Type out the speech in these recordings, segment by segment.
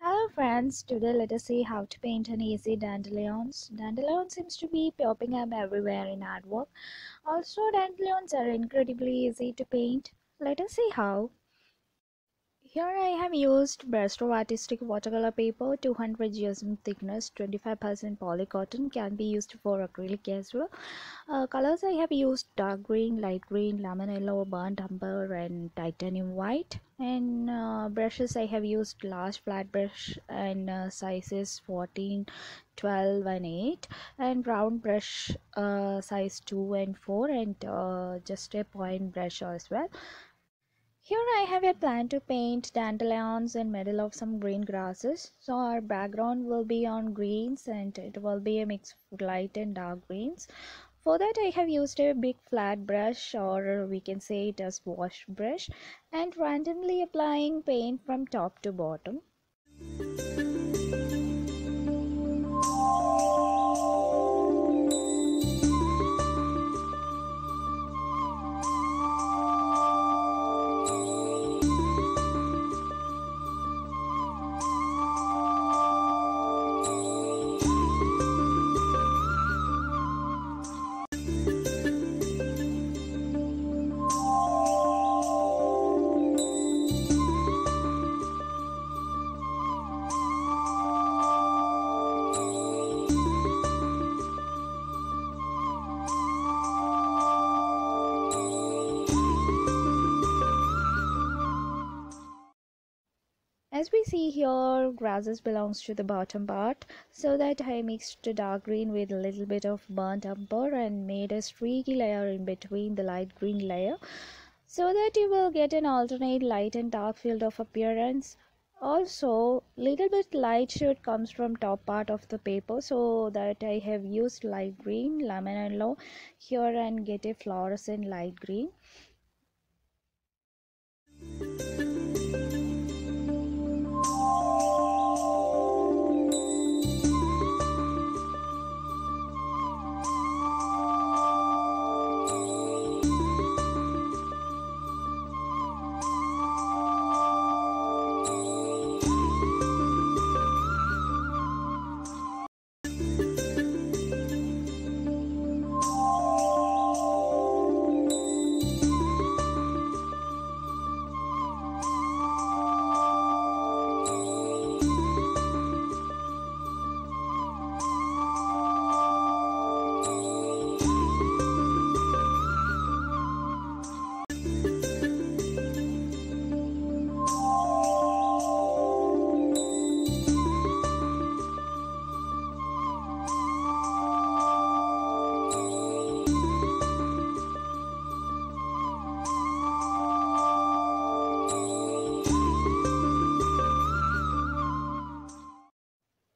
Hello friends, today let us see how to paint an easy dandelions. Dandelion seems to be popping up everywhere in artwork. Also, dandelions are incredibly easy to paint. Let us see how. Here I have used Bristol Artistic watercolor paper, 200 GSM thickness, 25% polycotton, can be used for acrylic as well. Colors I have used dark green, light green, lemon yellow, burnt umber and titanium white. And brushes I have used large flat brush and sizes 14, 12 and 8, and round brush size 2 and 4, and just a point brush as well. Here I have a plan to paint dandelions in middle of some green grasses. So our background will be on greens and it will be a mix of light and dark greens. For that I have used a big flat brush, or we can say it as wash brush, and randomly applying paint from top to bottom. As we see here, grasses belongs to the bottom part, so that I mixed the dark green with a little bit of burnt umber and made a streaky layer in between the light green layer, so that you will get an alternate light and dark field of appearance. Also, little bit light should comes from top part of the paper, so that I have used light green, lemon yellow here and get a fluorescent light green.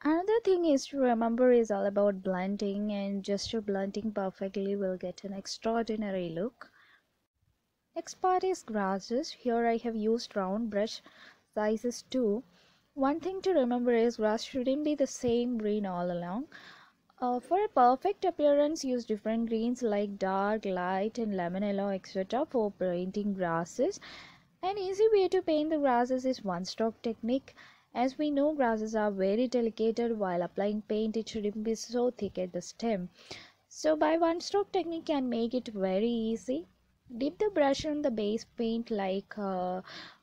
Another thing is to remember is all about blending, and gesture blending perfectly will get an extraordinary look. Next part is grasses. Here I have used round brush sizes 2. One thing to remember is grass shouldn't be the same green all along. For a perfect appearance, use different greens like dark, light and lemon yellow etc. for painting grasses. An easy way to paint the grasses is one stroke technique. As we know, grasses are very delicate. While applying paint, it shouldn't be so thick at the stem. So by one stroke technique can make it very easy. Dip the brush on the base paint like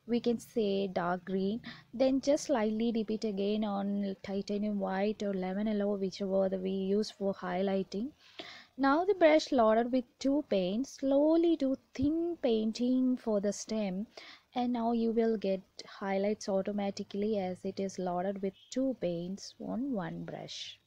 we can say dark green, then just slightly dip it again on titanium white or lemon yellow, whichever we use for highlighting. Now the brush loaded with two paints, slowly do thin painting for the stem, and now you will get highlights automatically as it is loaded with two paints on one brush.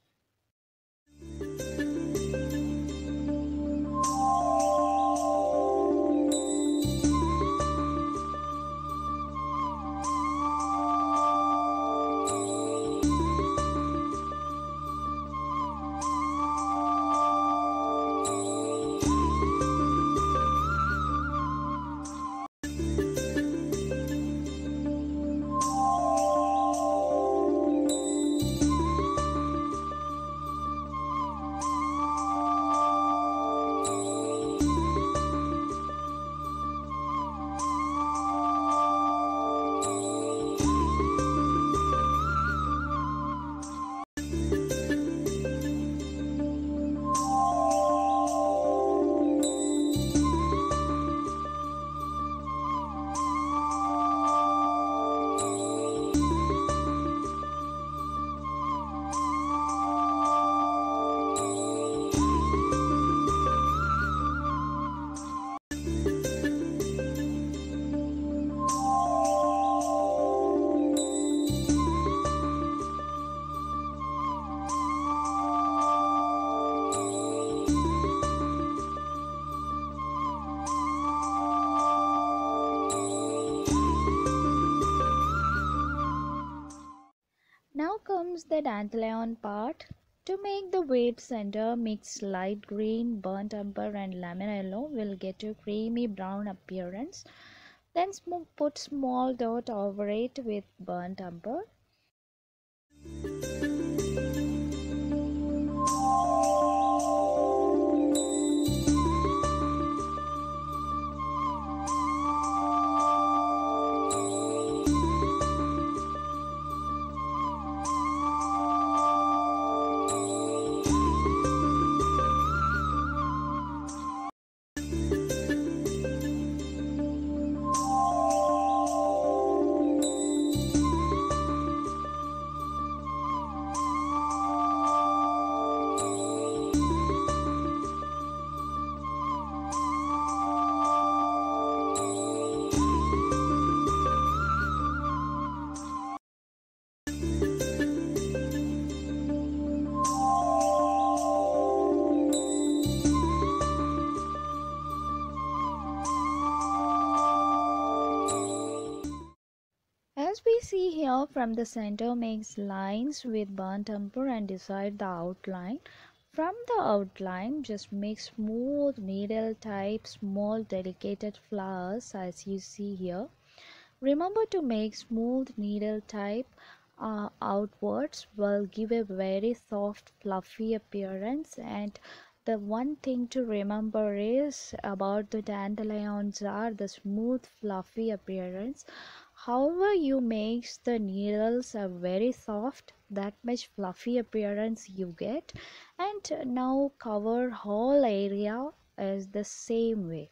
dandelion part. To make the weight center, mix light green, burnt umber and lemon yellow. Will get a creamy brown appearance. Then put small dot over it with burnt umber. As we see here, from the center makes lines with burnt umber and decide the outline. From the outline just make smooth needle type small dedicated flowers as you see here. Remember to make smooth needle type outwards will give a very soft fluffy appearance. And the one thing to remember is about the dandelions are the smooth fluffy appearance. However you make the needles are very soft, that much fluffy appearance you get. And now cover whole area as the same way.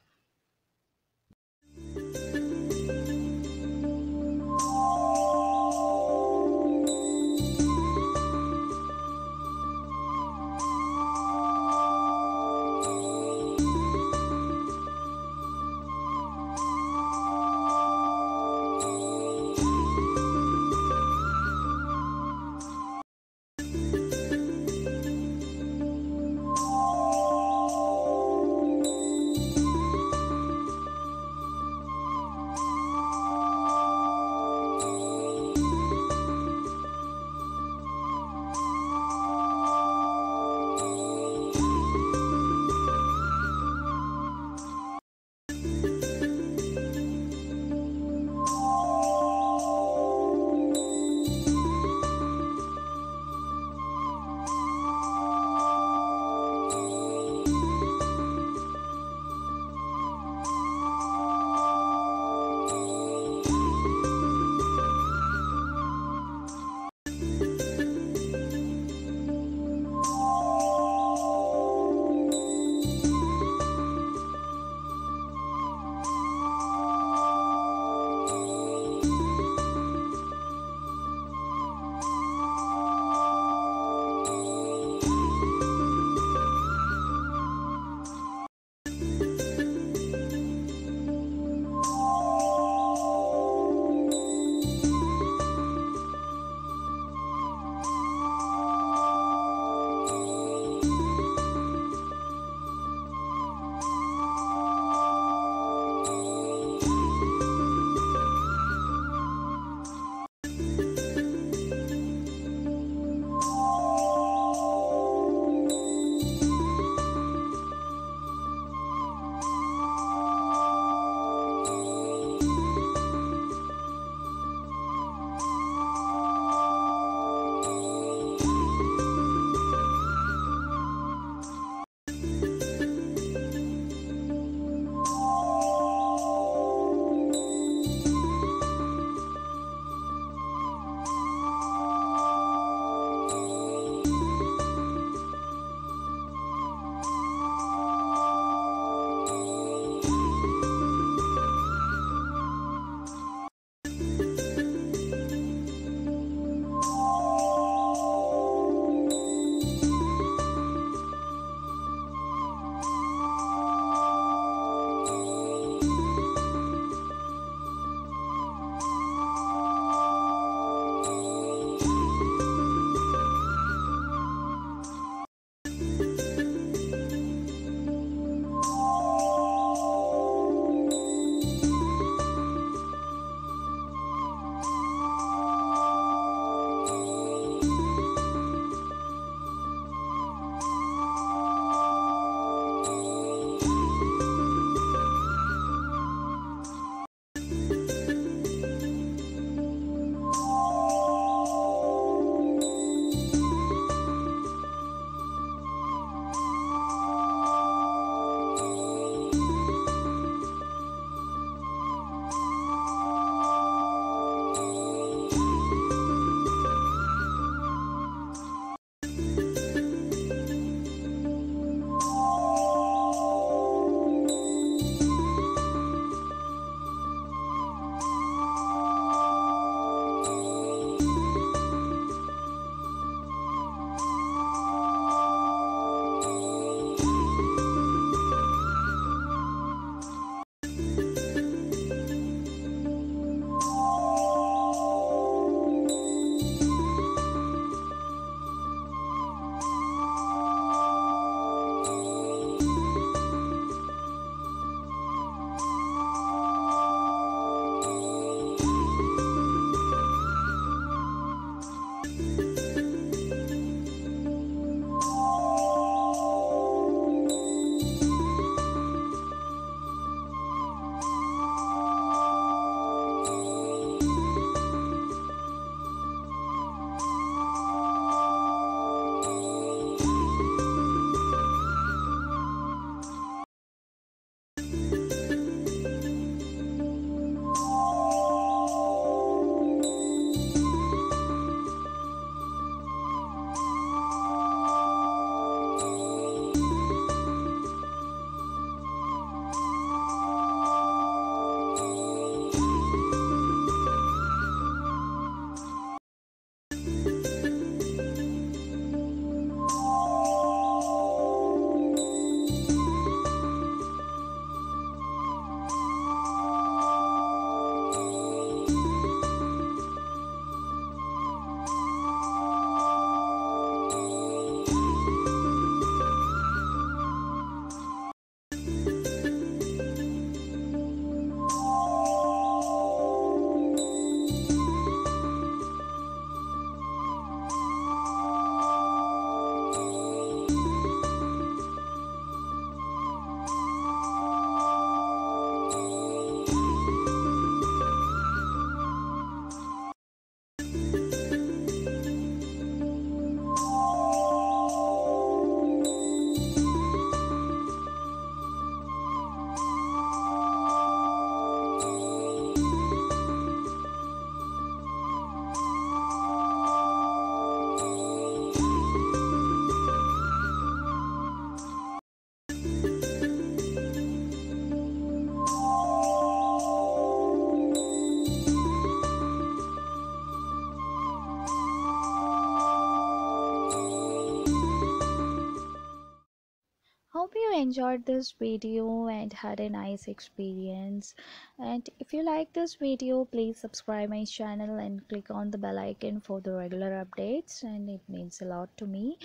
Hope you enjoyed this video and had a nice experience. And if you like this video, please subscribe my channel and click on the bell icon for the regular updates, and it means a lot to me.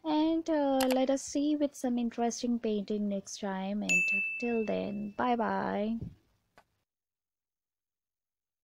And let us see with some interesting painting next time, and till then, bye bye.